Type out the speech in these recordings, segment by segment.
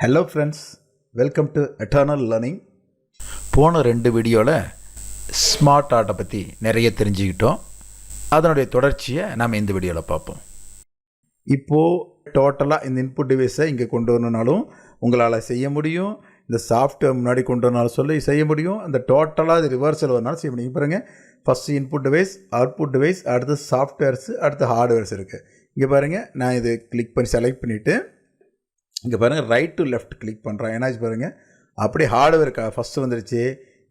Hello friends, welcome to eternal learning. போன 2 வீடியோவில் smart ஆர்ட்டை பற்றி நிறைய தெரிஞ்சுக்கிட்டோம். அதனுடைய தொடர்ச்சியை நாம் இந்த வீடியோவில் பார்ப்போம். இப்போது டோட்டலாக இந்த இன்புட் டிவைஸை இங்கே கொண்டு வரணுனாலும் உங்களால் செய்ய முடியும். இந்த சாஃப்ட்வேர் முன்னாடி கொண்டு வரனாலும் சொல்லி செய்ய முடியும். அந்த டோட்டலாக இது ரிவர்சல் வரனாலும் செய்ய முடியும். பாருங்கள், first input device, output device, அடுத்து சாஃப்ட்வேர்ஸு, அடுத்து ஹார்ட்வேர்ஸ் இருக்குது. இங்கே பாருங்கள், நான் இது கிளிக் பண்ணி செலக்ட் பண்ணிவிட்டு இங்கே பாருங்கள் ரைட் டு லெஃப்ட் கிளிக் பண்ணுறேன். என்னாச்சு பாருங்கள், அப்படியே ஹார்ட்வேர் ஃபஸ்ட்டு வந்துடுச்சு,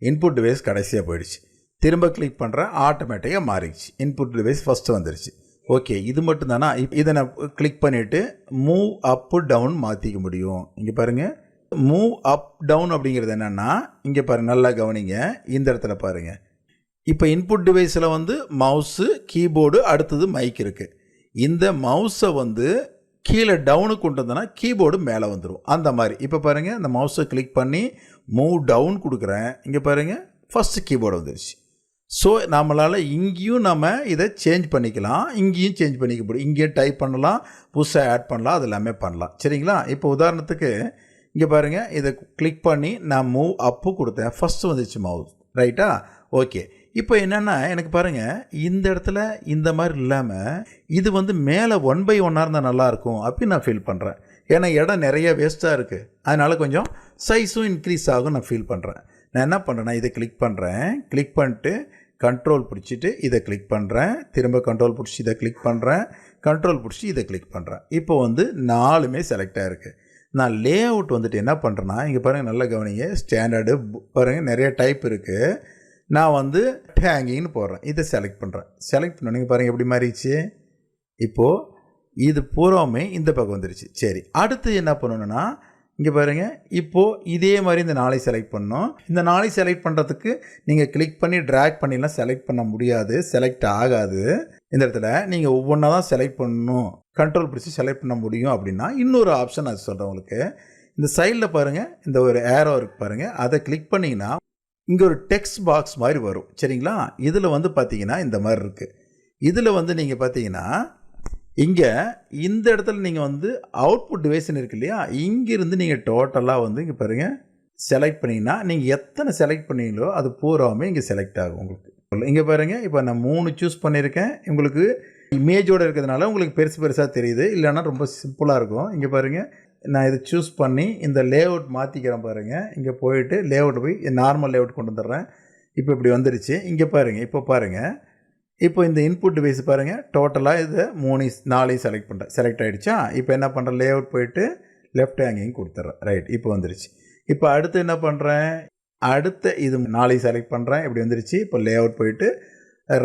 இன்புட் டிவைஸ் கடைசியாக போயிடுச்சு. திரும்ப கிளிக் பண்ணுறேன், ஆட்டோமேட்டிக்காக மாறிடுச்சு. இன்புட் டிவைஸ் ஃபஸ்ட்டு வந்துடுச்சு. ஓகே, இது மட்டும் தானா? இதை நான் கிளிக் பண்ணிவிட்டு மூவ் அப்பு டவுன் மாற்றிக்க முடியும். இங்கே பாருங்கள், மூவ் அப் டவுன் அப்படிங்கிறது என்னென்னா, இங்கே பாருங்கள், நல்லா கவனிங்க. இந்த இடத்துல பாருங்கள், இப்போ இன்புட் டிவைஸில் வந்து மவுஸு, கீபோர்டு, அடுத்தது மைக் இருக்குது. இந்த மவுஸை வந்து கீழே டவுனுக்கு கொண்டு வந்தோன்னா கீபோர்டு மேலே வந்துடும். அந்த மாதிரி இப்போ பாருங்கள், இந்த மவுஸை கிளிக் பண்ணி மூவ் டவுன் கொடுக்குறேன். இங்கே பாருங்கள், ஃபஸ்ட்டு கீபோர்டு வந்துடுச்சு. ஸோ நம்மளால் இங்கேயும் நம்ம இதை சேஞ்ச் பண்ணிக்கலாம், இங்கேயும் சேஞ்ச் பண்ணிக்க முடியும். இங்கேயும் டைப் பண்ணலாம், புதுசாக ஆட் பண்ணலாம், அது எல்லாமே பண்ணலாம். சரிங்களா? இப்போ உதாரணத்துக்கு இங்கே பாருங்கள், இதை கிளிக் பண்ணி நான் மூவ் அப்பு கொடுத்தேன், ஃபஸ்ட்டு வந்துடுச்சு மவுஸ். ரைட்டா? ஓகே. இப்போ என்னென்னா, எனக்கு பாருங்கள், இந்த இடத்துல இந்த மாதிரி இல்லாமல் இது வந்து மேலே 1/1 இருந்தால் நல்லாயிருக்கும் அப்படின்னு நான் ஃபீல் பண்ணுறேன். ஏன்னா இடம் நிறைய வேஸ்ட்டாக இருக்குது, அதனால் கொஞ்சம் சைஸும் இன்க்ரீஸ் ஆகும் நான் ஃபீல் பண்ணுறேன். நான் என்ன பண்ணுறேன்னா, இதை கிளிக் பண்ணுறேன், கிளிக் பண்ணிட்டு கண்ட்ரோல் பிடிச்சிட்டு இதை கிளிக் பண்ணுறேன், திரும்ப கண்ட்ரோல் பிடிச்சி இதை கிளிக் பண்ணுறேன், கண்ட்ரோல் பிடிச்சி இதை கிளிக் பண்ணுறேன். இப்போ வந்து 4மே செலக்ட் ஆகிருக்கு. நான் லே அவுட் வந்துட்டு என்ன பண்ணுறேன்னா, இங்கே பாருங்கள், நல்லா கவனிங்க, ஸ்டாண்டர்டு பாருங்கள், நிறைய டைப் இருக்குது. நான் வந்து ஹேங்கிங்னு போடுறேன், இதை செலக்ட் பண்ணுறேன். செலக்ட் பண்ண நீங்கள் பாருங்கள் எப்படி மாறிடுச்சு. இப்போது இது பூராவுமே இந்த பக்கம் வந்துடுச்சு. சரி, அடுத்து என்ன பண்ணணுன்னா, இங்கே பாருங்கள், இப்போது இதே மாதிரி இந்த 4 செலக்ட் பண்ணணும். இந்த 4 செலக்ட் பண்ணுறதுக்கு நீங்கள் கிளிக் பண்ணி ட்ராக் பண்ணிலாம் செலக்ட் பண்ண முடியாது, செலக்ட் ஆகாது. இந்த இடத்துல நீங்கள் ஒவ்வொன்றா தான் செலக்ட் பண்ணணும், கண்ட்ரோல் பிடிச்சி செலக்ட் பண்ண முடியும். அப்படின்னா இன்னொரு ஆப்ஷன் அது சொல்கிறேன் உங்களுக்கு. இந்த சைடில் பாருங்கள், இந்த ஒரு ஏரோ இருக்குது பாருங்கள், அதை கிளிக் பண்ணிங்கன்னா இங்கே ஒரு டெக்ஸ்ட் பாக்ஸ் மாதிரி வரும். சரிங்களா? இதில் வந்து பார்த்தீங்கன்னா இந்த மாதிரி இருக்குது. இதில் வந்து நீங்கள் பார்த்தீங்கன்னா இங்கே இந்த இடத்துல நீங்கள் வந்து அவுட்புட் டிவைஸ்ன்னு இருக்கு இல்லையா, இங்கேருந்து நீங்கள் டோட்டலாக வந்து இங்கே பாருங்கள் செலக்ட் பண்ணிங்கன்னா நீங்கள் எத்தனை செலக்ட் பண்ணீங்களோ அது பூராவுமே இங்கே செலக்ட் ஆகும் உங்களுக்கு. இங்கே பாருங்கள், இப்போ நான் 3 சூஸ் பண்ணியிருக்கேன். உங்களுக்கு இமேஜோடு இருக்கிறதுனால உங்களுக்கு பெருசாக தெரியுது, இல்லைன்னா ரொம்ப சிம்பிளாக இருக்கும். இங்கே பாருங்கள், நான் இதை சூஸ் பண்ணி இந்த லேஅவுட் மாற்றிக்கிறேன் பாருங்கள். இங்கே போயிட்டு லேஅவுட் போய் நார்மல் லேஅவுட் கொண்டு வந்துடுறேன். இப்போ இப்படி வந்துடுச்சு. இங்கே பாருங்கள், இப்போ பாருங்கள், இப்போ இந்த இன்புட் டிவைஸ் பாருங்கள், டோட்டலாக இதை 4 செலக்ட் பண்ணுறேன், செலக்ட் ஆகிடுச்சா. இப்போ என்ன பண்ணுறேன், லேஅவுட் போயிட்டு லெஃப்ட் ஹேங்கிங் கொடுத்துட்றேன். ரைட், இப்போ வந்துடுச்சு. இப்போ அடுத்து என்ன பண்ணுறேன், அடுத்த இது 4 செலக்ட் பண்ணுறேன், இப்படி வந்துடுச்சு. இப்போ லேஅவுட் போயிட்டு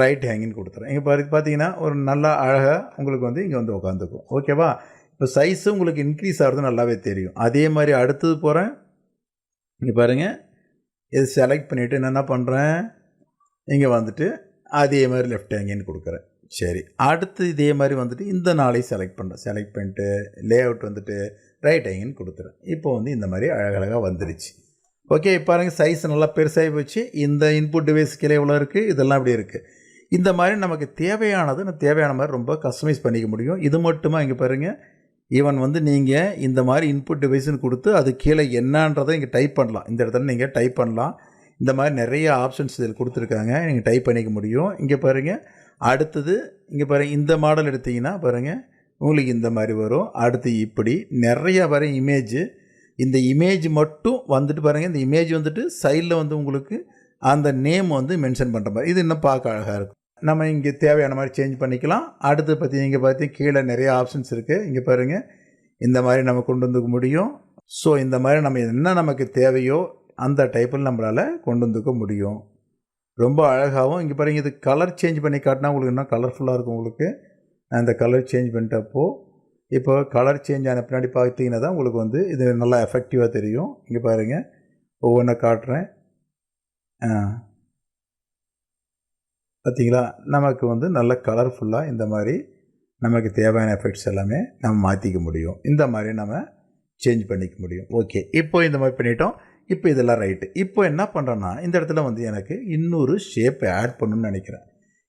ரைட் ஹேங்கிங் கொடுத்துறேன். இங்கே பார்த்தீங்கன்னா ஒரு நல்லா அழகாக உங்களுக்கு வந்து இங்கே வந்து உட்காந்துக்கும். ஓகேவா? இப்போ சைஸு உங்களுக்கு இன்க்ரீஸ் ஆகிறது நல்லாவே தெரியும். அதே மாதிரி அடுத்தது போகிறேன். இங்கே பாருங்கள், இது செலக்ட் பண்ணிவிட்டு என்ன பண்ணுறேன், இங்கே வந்துட்டு அதே மாதிரி லெஃப்ட் ஹேங்கின்னு கொடுக்குறேன். சரி, அடுத்து இதே மாதிரி வந்துட்டு இந்த 4 செலக்ட் பண்ணுறேன். செலக்ட் பண்ணிட்டு லேஅவுட் வந்துட்டு ரைட் ஹேங்கின்னு கொடுத்துறேன். இப்போ வந்து இந்த மாதிரி அழகழகாக வந்துடுச்சு. ஓகே, பாருங்கள், சைஸ் நல்லா பெருசாகி போச்சு. இந்த இன்புட் டிவைஸ் கீழே எவ்வளோ இருக்குது, இதெல்லாம் அப்படி இருக்குது. இந்த மாதிரி நமக்கு தேவையான மாதிரி ரொம்ப கஸ்டமைஸ் பண்ணிக்க முடியும். இது மட்டுமா, இங்கே பாருங்கள், ஈவன் வந்து நீங்கள் இந்த மாதிரி இன்புட் டிவைஸ்ன்னு கொடுத்து அது கீழே என்னன்றதை இங்கே டைப் பண்ணலாம். இந்த இடத்துல நீங்கள் டைப் பண்ணலாம். இந்த மாதிரி நிறைய ஆப்ஷன்ஸ் இதில் கொடுத்துருக்காங்க, நீங்கள் டைப் பண்ணிக்க முடியும். இங்கே பாருங்கள், அடுத்தது இங்கே பாருங்கள், இந்த மாடல் எடுத்திங்கன்னா பாருங்கள் உங்களுக்கு இந்த மாதிரி வரும். அடுத்து இப்படி நிறையா பாருங்கள் இமேஜு. இந்த இமேஜ் மட்டும் வந்துட்டு பாருங்கள், இந்த இமேஜ் வந்துட்டு சைடில் வந்து உங்களுக்கு அந்த நேம் வந்து மென்ஷன் பண்ணுற மாதிரி, இது இன்னும் பார்க்க அழகாக இருக்கும். நம்ம இங்கே தேவையான மாதிரி சேஞ்ச் பண்ணிக்கலாம். அடுத்து பார்த்தீங்கன்னா கீழே நிறைய ஆப்ஷன்ஸ் இருக்குது. இங்கே பாருங்கள், இந்த மாதிரி நம்ம கொண்டு வந்துக்க முடியும். ஸோ இந்த மாதிரி நம்ம என்ன நமக்கு தேவையோ அந்த டைப்பில் நம்மளால் கொண்டு வந்துக்க முடியும். ரொம்ப அழகாகவும். இங்கே பாருங்கள், இது கலர் சேஞ்ச் பண்ணி காட்டினா உங்களுக்கு இன்னும் கலர்ஃபுல்லாக இருக்கும். உங்களுக்கு நான் இந்த கலர் சேஞ்ச் பண்ணிட்டப்போ இப்போ கலர் சேஞ்ச் ஆன பின்னாடி பார்த்தீங்கன்னா தான் உங்களுக்கு வந்து இது நல்லா எஃபெக்டிவாக தெரியும். இங்கே பாருங்கள், ஒவ்வொன்றா காட்டுறேன். பார்த்தீங்களா, நமக்கு வந்து நல்ல கலர்ஃபுல்லாக இந்த மாதிரி நமக்கு தேவையான எஃபெக்ட்ஸ் எல்லாமே நம்ம மாற்றிக்க முடியும். இந்த மாதிரி நம்ம சேஞ்ச் பண்ணிக்க முடியும். ஓகே, இப்போ இந்த மாதிரி பண்ணிட்டோம். இப்போ இதெல்லாம் ரைட்டு. இப்போ என்ன பண்ணுறேன்னா, இந்த இடத்துல வந்து எனக்கு இன்னொரு ஷேப்பை ஆட் பண்ணணும்னு நினைக்கிறேன்.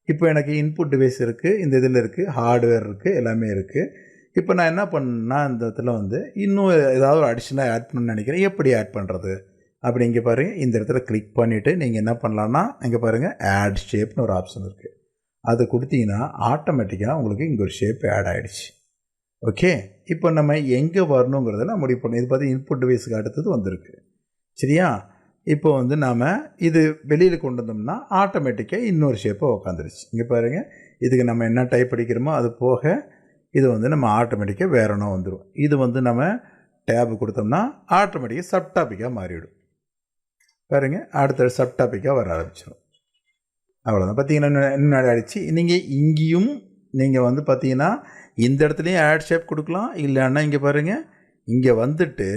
இப்போ எனக்கு இன்புட் டிவைஸ் இருக்குது, இந்த இதில் இருக்குது, ஹார்ட்வேர் இருக்குது, எல்லாமே இருக்குது. இப்போ நான் என்ன பண்ணேன்னா இந்த இடத்துல வந்து இன்னும் ஏதாவது ஒரு அடிஷ்னலாக ஆட் பண்ணணும்னு நினைக்கிறேன். எப்படி ஆட் பண்ணுறது அப்படி இங்கே பாருங்கள். இந்த இடத்துல கிளிக் பண்ணிவிட்டு நீங்கள் என்ன பண்ணலான்னா இங்கே பாருங்கள் ஆட் ஷேப்னு ஒரு ஆப்ஷன் இருக்குது. அது கொடுத்தீங்கன்னா ஆட்டோமேட்டிக்காக உங்களுக்கு இங்கே ஒரு ஷேப் ஆட் ஆகிடுச்சு. ஓகே, இப்போ நம்ம எங்கே வரணுங்கிறத முடிவு பண்ணணும். இது பார்த்து இன்புட் டிவைஸுக்கு அடுத்தது வந்திருக்கு. சரியா, இப்போ வந்து நாம் இது வெளியில் கொண்டு வந்தோம்னா ஆட்டோமேட்டிக்காக இன்னொரு ஷேப்பை உக்காந்துருச்சு. இங்கே பாருங்கள், இதுக்கு நம்ம என்ன டைப் அடிக்கிறோமோ அது போக இது வந்து நம்ம ஆட்டோமேட்டிக்காக வேற ஒன்றா வந்துடும். இது வந்து நம்ம டேபு கொடுத்தோம்னா ஆட்டோமேட்டிக்காக சப் டாப்பிக்காக மாறிவிடும். பாருங்கள், அடுத்த சப் டாப்பிக்காக வர ஆரம்பிச்சிடும். அவ்வளோதான். பார்த்தீங்கன்னா இன்னும் ஆயிடுச்சு. நீங்கள் இங்கேயும் நீங்கள் வந்து பார்த்தீங்கன்னா இந்த இடத்துலையும் ஆட் ஷேப் கொடுக்கலாம். இல்லைன்னா இங்கே பாருங்கள், இங்கே வந்துட்டு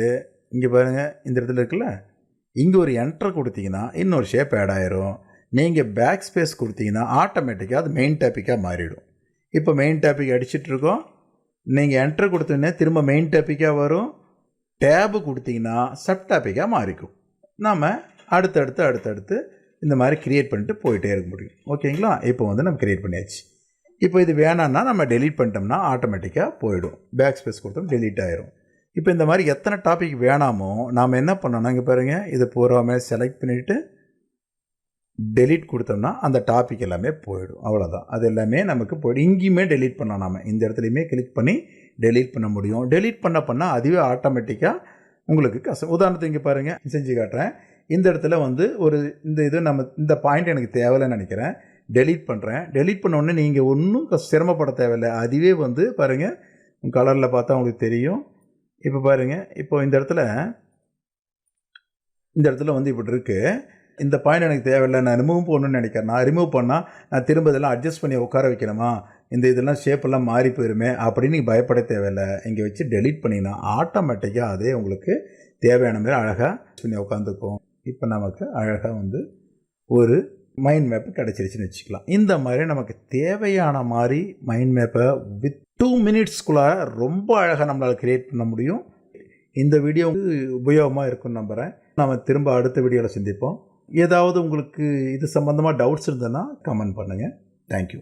இங்கே பாருங்கள் இந்த இடத்துல இருக்குல்ல, இங்கே ஒரு என்டர் கொடுத்தீங்கன்னா இன்னொரு ஷேப் ஆட் ஆயிரும். நீங்கள் பேக் ஸ்பேஸ் கொடுத்தீங்கன்னா ஆட்டோமேட்டிக்காக அது மெயின் டாப்பிக்காக மாறிடும். இப்போ மெயின் டாப்பிக் அடிச்சிட்ருக்கோம். நீங்கள் என்டர் கொடுத்தீங்கன்னா திரும்ப மெயின் டாப்பிக்காக வரும். டேபு கொடுத்தீங்கன்னா சப் டாப்பிக்காக மாறிக்கும். நாம் அடுத்தடுத்து இந்த மாதிரி க்ரியேட் பண்ணிட்டு போயிட்டே இருக்க முடியும். ஓகேங்களா, இப்போ வந்து நம்ம க்ரியேட் பண்ணியாச்சு. இப்போ இது வேணான்னா நம்ம டெலீட் பண்ணிட்டோம்னா ஆட்டோமேட்டிக்காக போயிடும். பேக் ஸ்பேஸ் கொடுத்தோம் டெலீட் ஆயிரும். இப்போ இந்த மாதிரி எத்தனை டாபிக் வேணாமோ நாம் என்ன பண்ணோம்னா இங்கே பாருங்கள், இதை பூராமே செலக்ட் பண்ணிவிட்டு டெலீட் கொடுத்தோம்னா அந்த டாபிக் எல்லாமே போயிடும். அவ்வளோதான், அது எல்லாமே நமக்கு போய்டும். இங்கேயுமே டெலீட் பண்ணோம். நாம் இந்த இடத்துலையுமே கிளிக் பண்ணி டெலீட் பண்ண முடியும். டெலீட் பண்ண அதுவே ஆட்டோமேட்டிக்காக உங்களுக்கு உதாரணத்துக்கு இங்கே பாருங்கள், செஞ்சு காட்டுறேன். இந்த இடத்துல வந்து ஒரு இது நம்ம இந்த பாயிண்ட் எனக்கு தேவையில்லைன்னு நினைக்கிறேன். டெலீட் பண்ணுறேன். டெலீட் பண்ண உடனே நீங்கள் ஒன்றும் சிரமப்பட தேவையில்லை. அதுவே வந்து பாருங்கள் கலரில் பார்த்தா உங்களுக்கு தெரியும். இப்போ பாருங்கள், இப்போ இந்த இடத்துல வந்து இப்படி இருக்குது. இந்த பாயிண்ட் எனக்கு தேவையில்லை, நான் ரிமூவ் பண்ணணும்னு நினைக்கிறேன். நான் ரிமூவ் பண்ணால் நான் திரும்ப இதெல்லாம் அட்ஜஸ்ட் பண்ணி உட்கார வைக்கணுமா, இதெல்லாம் ஷேப்பெல்லாம் மாறி போயிருமே அப்படின்னு நீங்கள் பயப்பட தேவையில்லை. இங்கே வச்சு டெலீட் பண்ணிங்கன்னா ஆட்டோமேட்டிக்காக அதே உங்களுக்கு தேவையான மாதிரி அழகாக பண்ணி உட்காந்துக்கும். இப்போ நமக்கு அழகாக வந்து ஒரு மைண்ட் மேப்பு கிடச்சிருச்சுன்னு வச்சுக்கலாம். இந்த மாதிரி நமக்கு தேவையான மாதிரி மைண்ட் மேப்பை வித் 2 மினிட்ஸ்க்குள்ளார ரொம்ப அழகாக நம்மளால் க்ரியேட் பண்ண முடியும். இந்த வீடியோ உபயோகமாக இருக்குன்னு நம்புகிறேன். நம்ம திரும்ப அடுத்த வீடியோவில் சந்திப்போம். ஏதாவது உங்களுக்கு இது சம்மந்தமாக டவுட்ஸ் இருந்ததுன்னா கமெண்ட் பண்ணுங்கள். தேங்க்யூ.